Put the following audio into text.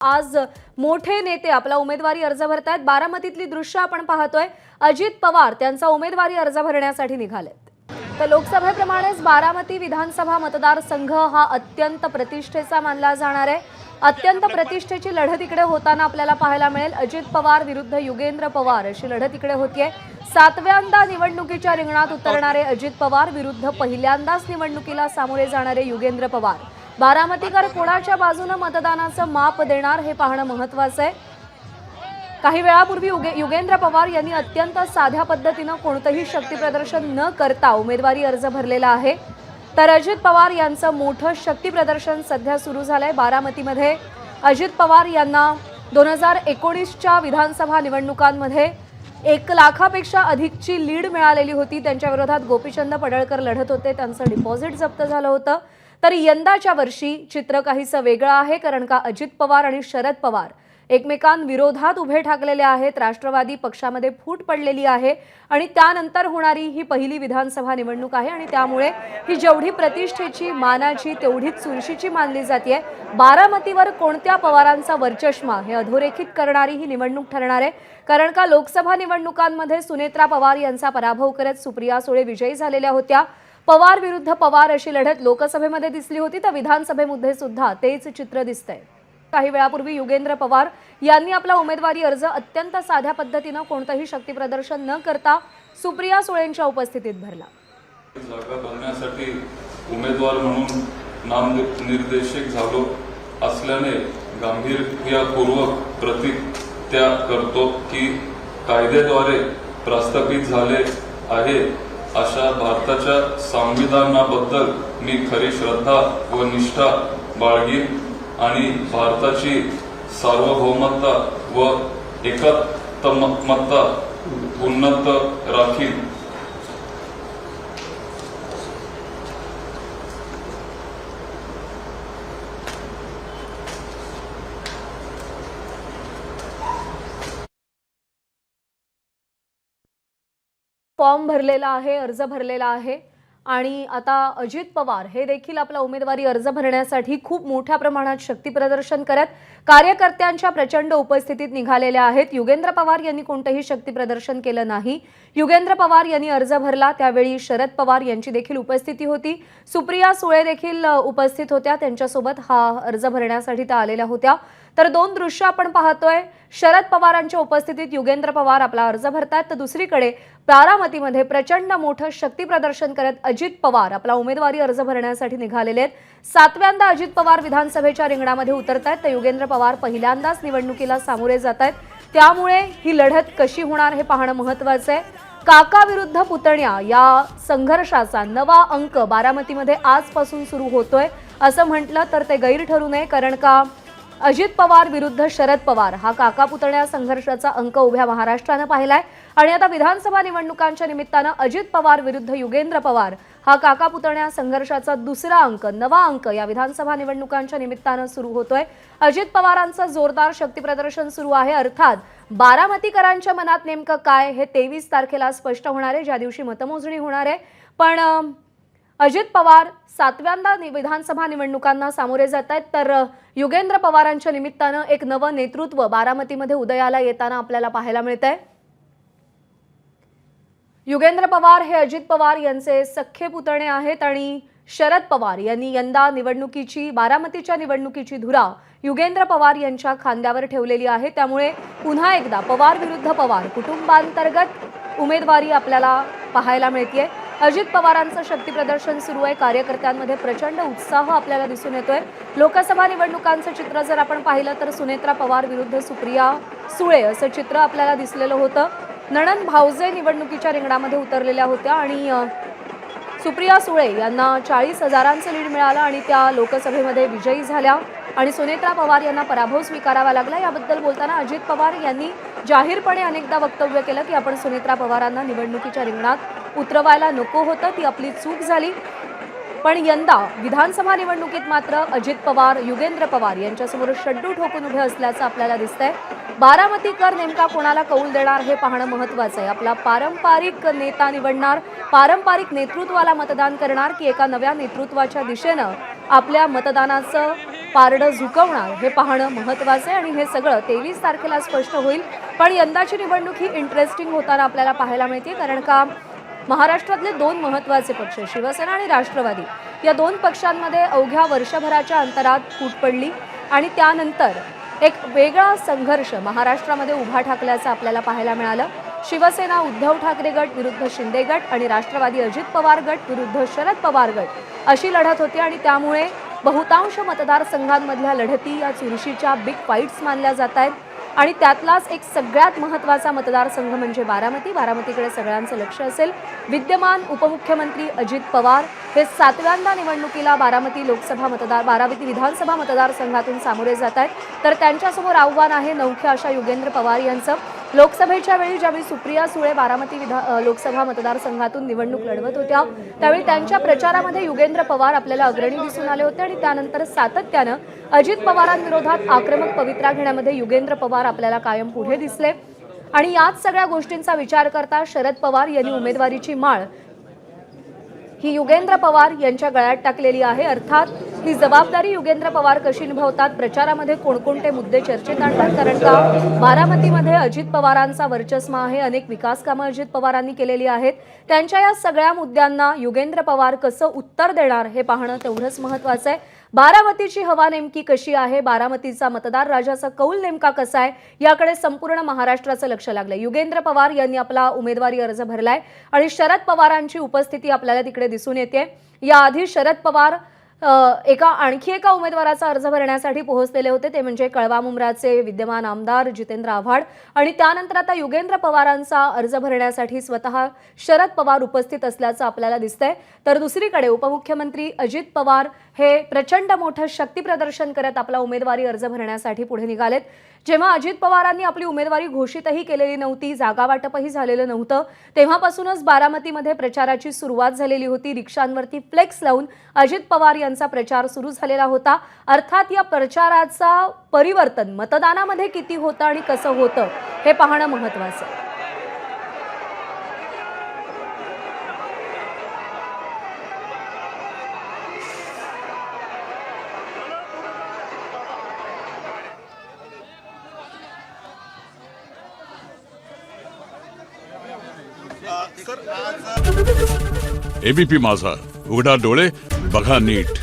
आज मोठे नेते आपला उमेदवारी अर्ज भरतायत। बारामतीतली दृश्य आपण पाहतोय। अजित पवार त्यांचा उमेदवारी अर्ज भरण्यासाठी निघालेत। तर लोकसभेप्रमाणेच बारामती विधानसभा मतदारसंघ हा अत्यंत प्रतिष्ठेचा मानला जाणार आहे। अत्यंत प्रतिष्ठेची लढत इकडे होताना आपल्याला पाहायला मिळेल। अजित पवार विरुद्ध युगेंद्र पवार अशी लढत इकडे होतीये। सातव्यांदा निवडणुकीच्या रिंगणात उतरणारे अजित पवार विरुद्ध पहिल्यांदाच निवडणुकीला सामोरे जाणारे युगेंद्र पवार। बारामतीकर कोणाच्या बाजूने मतदानाचं माप देणार हे पाहणं महत्त्वाचं आहे। काही वेळापूर्वी युगेंद्र पवार यांनी अत्यंत साध्या पद्धतीने कोणतेही शक्ती प्रदर्शन न करता उमेदवारी अर्ज भरलेला आहे। तर अजित पवार यांचं मोठं शक्ती प्रदर्शन सध्या सुरू झालंय। बारामतीमध्ये अजित पवार यांना 2019च्या विधानसभा निवडणुकांमध्ये 1 लाखापेक्षा अधिकची लीड मिळालेली होती। त्यांच्या विरोधात गोपीचंद पडळकर लढत होते, त्यांचं डिपॉझिट जप्त झालं होतं। तर यंदाच्या वर्षी चित्र काहीसं वेगळं आहे, कारण का अजित पवार आणि शरद पवार एकमेकांविरोधात उभे ठाकलेले आहेत। राष्ट्रवादी पक्षामध्ये फूट पडलेली आहे आणि त्यानंतर होणारी ही पहिली विधानसभा निवडणूक आहे आणि त्यामुळे ही जेवढी प्रतिष्ठेची, मानाची, तेवढीच चुरशीची मानली जाते। बारामतीवर कोणत्या पवारांचा वर्चस्व हे अधोरेखित करणारी ही निवडणूक ठरणार आहे, कारण का लोकसभा निवडणुकांमध्ये सुनेत्रा पवार यांचा पराभव करत सुप्रिया सुळे विजयी झालेल्या होत्या। पवार विरुद्ध पवार अशी लढत लोकसभेमध्ये दिसली होती, तर विधानसभेमध्ये सुद्धा तेच चित्र दिसतंय। काही वेळापूर्वी युगेंद्र पवार यांनी आपला उमेदवारी अर्ज अत्यंत साध्या पद्धतीने कोणतेही शक्ती प्रदर्शन न करता सुप्रिया सुळेंच्या उपस्थितीत भरला। जागा भरण्यासाठी उमेदवार म्हणून नामनिर्देशित झालो असल्याने गांभीर्यपूर्वक प्रतिज्ञा करतो की कायद्याद्वारे प्रस्थापित झाले आहे अशा भारताच्या संविधानाबद्दल मी खरी श्रद्धा व निष्ठा बाळगीन आणि भारताची सार्वभौमता व एकात्मता उन्नत राखीन। फॉर्म भरलेला आहे, अर्ज भरलेला आहे आणि आता अजित पवार हे देखील आपला उमेदवारी अर्ज भरण्यासाठी खूप मोठ्या प्रमाणात शक्ती प्रदर्शन करत कार्यकर्त्यांच्या प्रचंड उपस्थितीत निघालेले आहेत। युगेंद्र पवार यांनी कोणतेही शक्ती प्रदर्शन केलं नाही। युगेंद्र पवार यांनी अर्ज भरला त्यावेळी शरद पवार यांची देखील उपस्थिती होती, सुप्रिया सुळे देखील उपस्थित होत्या, त्यांच्यासोबत हा अर्ज भरण्यासाठी त्या आलेल्या होत्या। तर दोन दृश्य आपण पाहतोय। शरद पवारांच्या उपस्थितीत युगेंद्र पवार आपला अर्ज भरतात, तर दुसरीकडे बारामतीमध्ये प्रचंड मोठं शक्ती प्रदर्शन करत अजित पवार आपला उमेदवारी अर्ज भरण्यासाठी निघालेले आहेत। सातव्यांदा अजित पवार विधानसभेच्या रिंगणामध्ये उतरतायत, तर युगेंद्र पवार पहिल्यांदाच निवडणुकीला सामोरे जात आहेत। त्यामुळे ही लढत कशी होणार हे पाहणं महत्त्वाचं आहे। काका विरुद्ध पुतण्या या संघर्षाचा नवा अंक बारामतीमध्ये आजपासून सुरू होतोय असं म्हटलं तर ते गैर ठरू नये, कारण का अजित पवार विरुद्ध शरद पवार हा काका पुतण्या संघर्षाचा अंक उभ्या महाराष्ट्राने पाहिलाय आणि आता विधानसभा निवडणुकांच्या निमित्तानं अजित पवार विरुद्ध युगेंद्र पवार हा काका पुतण्या संघर्षाचा दुसरा अंक, नवा अंक या विधानसभा निवडणुकांच्या निमित्तानं सुरू होतोय। अजित पवारांचं जोरदार शक्ती प्रदर्शन सुरू आहे। अर्थात बारामतीकरांच्या मनात नेमकं काय हे 23 तारखेला स्पष्ट होणार आहे, ज्या दिवशी मतमोजणी होणार आहे। पण अजित पवार सातव्यांदा विधानसभा निवडणुकांना सामोरे जात आहेत, तर युगेंद्र पवारांच्या निमित्तानं एक नवं नेतृत्व बारामतीमध्ये उदयाला येताना आपल्याला पाहायला मिळतंय। युगेंद्र पवार हे अजित पवार यांचे सख्खे पुतणे आहेत आणि शरद पवार यांनी यंदा बारामतीच्या निवडणुकीची धुरा युगेंद्र पवार यांच्या खांद्यावर ठेवलेली आहे। त्यामुळे पुन्हा एकदा पवार विरुद्ध पवार कुटुंबांतर्गत उमेदवारी आपल्याला पाहायला मिळतेय। अजित पवारांचं शक्ती प्रदर्शन सुरू आहे, कार्यकर्त्यांमध्ये प्रचंड उत्साह आपल्याला दिसून येतोय। लोकसभा निवडणुकांचं चित्र जर आपण पाहिलं तर सुनेत्रा पवार विरुद्ध सुप्रिया सुळे असं चित्र आपल्याला दिसलेलं होतं। नणंद भाऊजे निवडणुकीच्या रिंगणामध्ये उतरलेल्या होत्या आणि सुप्रिया सुळे यांना 40,000चं लीड मिळालं आणि त्या लोकसभेमध्ये विजयी झाल्या आणि सुनेत्रा पवार यांना पराभव स्वीकारावा लागला। याबद्दल बोलताना अजित पवार यांनी जाहीरपणे अनेकदा वक्तव्य केलं की आपण सुनेत्रा पवारांना निवडणुकीच्या रिंगणात उतरवायला नको होतं, ती आपली चूक झाली। पण यंदा विधानसभा निवडणुकीत मात्र अजित पवार युगेंद्र पवार यांच्यासमोर शड्डू ठोकून उभे असल्याचं आपल्याला दिसतंय। बारामतीकर नेमका कोणाला कौल देणार हे पाहणं महत्त्वाचं आहे। आपला पारंपरिक नेता निवडणार, पारंपरिक नेतृत्वाला मतदान करणार की एका नव्या नेतृत्वाच्या दिशेनं आपल्या मतदानाचं पारडं झुकवणार हे पाहणं महत्त्वाचं आहे आणि हे सगळं 23 तारखेला स्पष्ट होईल. पण यंदाची निवडणूक ही इंटरेस्टिंग होताना आपल्याला पाहायला मिळते, कारण का महाराष्ट्रातले दोन महत्त्वाचे पक्ष शिवसेना आणि राष्ट्रवादी या दोन पक्षांमध्ये अवघ्या वर्षभराच्या अंतरात फूट पडली आणि त्यानंतर एक वेगळा संघर्ष महाराष्ट्रामध्ये उभा ठाकल्याचं आपल्याला पाहायला मिळालं. शिवसेना उद्धव ठाकरे गट विरुद्ध शिंदे गट आणि राष्ट्रवादी अजित पवार गट विरुद्ध शरद पवार गट अशी लढत होती आणि त्यामुळे बहुतांश मतदारसंघांमधल्या लढती या चुरशीच्या बिग फाईट्स मानल्या जात आहेत. आणि त्यातलाच एक सगळ्यात महत्त्वाचा मतदारसंघ म्हणजे बारामतीकडे सगळ्यांचं लक्ष असेल. विद्यमान उपमुख्यमंत्री अजित पवार हे 7व्यांदा निवडणुकीला बारामती विधानसभा मतदारसंघातून सामोरे जात आहेत. तर त्यांच्यासमोर आव्हान आहे नवख्या अशा युगेंद्र पवार यांचं. लोकसभेच्या वेळी ज्यावेळी सुप्रिया सुळे बारामती लोकसभा मतदारसंघातून निवडणूक लढवत होत्या त्यावेळी त्यांच्या प्रचारामध्ये युगेंद्र पवार आपल्याला अग्रणी दिसून आले होते आणि त्यानंतर सातत्यानं अजित पवारांविरोधात आक्रमक पवित्रा घेण्यामध्ये युगेंद्र पवार आपल्याला कायम पुढे दिसले. आणि याच सगळ्या गोष्टींचा विचार करता शरद पवार यांनी उमेदवारीची माळ ही युगेंद्र पवार यांच्या गळ्यात टाकलेली आहे. अर्थात ही जबाबदारी युगेंद्र पवार कशी निभावतात, प्रचारामध्ये कोणकोणते मुद्दे चर्चेत आणतात, कारण का बारामतीमध्ये अजित पवारांचा वर्चस्व आहे. अनेक विकास कामं अजित पवारांनी केलेली आहेत. त्यांच्या या सगळ्या मुद्द्यांना युगेंद्र पवार कसं उत्तर देणार हे पाहणं तेवढंच महत्त्वाचं आहे. बारामतीची हवा नेमकी कशी आहे, बारामतीचा मतदार राजाचा कौल नेमका कसा आहे, याकडे संपूर्ण महाराष्ट्राचं लक्ष लागलंय. युगेंद्र पवार यांनी आपला उमेदवारी अर्ज भरलाय आणि शरद पवारांची उपस्थिती आपल्याला तिकडे दिसून येते. याआधी शरद पवार आणखी एका उमेदवाराचा अर्ज भरण्यासाठी पोहोचलेले होते, ते म्हणजे कळवा मुंब्राचे विद्यमान आमदार जितेंद्र आव्हाड. आणि त्यानंतर आता युगेंद्र पवारांचा अर्ज भरण्यासाठी स्वतः शरद पवार उपस्थित असल्याचं आपल्याला दिसतंय. तर दुसरीकडे उपमुख्यमंत्री अजित पवार हे प्रचंड मोठं शक्ती प्रदर्शन करत आपला उमेदवारी अर्ज भरण्यासाठी पुढे निघालेत. जेव्हा अजित पवारांनी आपली उमेदवारी घोषितही केलेली नव्हती, जागा वाटपही झालेलं नव्हतं, तेव्हापासूनच बारामतीमध्ये प्रचाराची सुरुवात झालेली होती. रिक्षांवरती फ्लेक्स लावून अजित पवार यांचा प्रचार सुरू झालेला होता. अर्थात या प्रचाराचा परिवर्तन मतदानामध्ये किती होतं आणि कसं होतं हे पाहणं महत्त्वाचं आहे. एबीपी माझा, उघडा डोळे बघा नीट.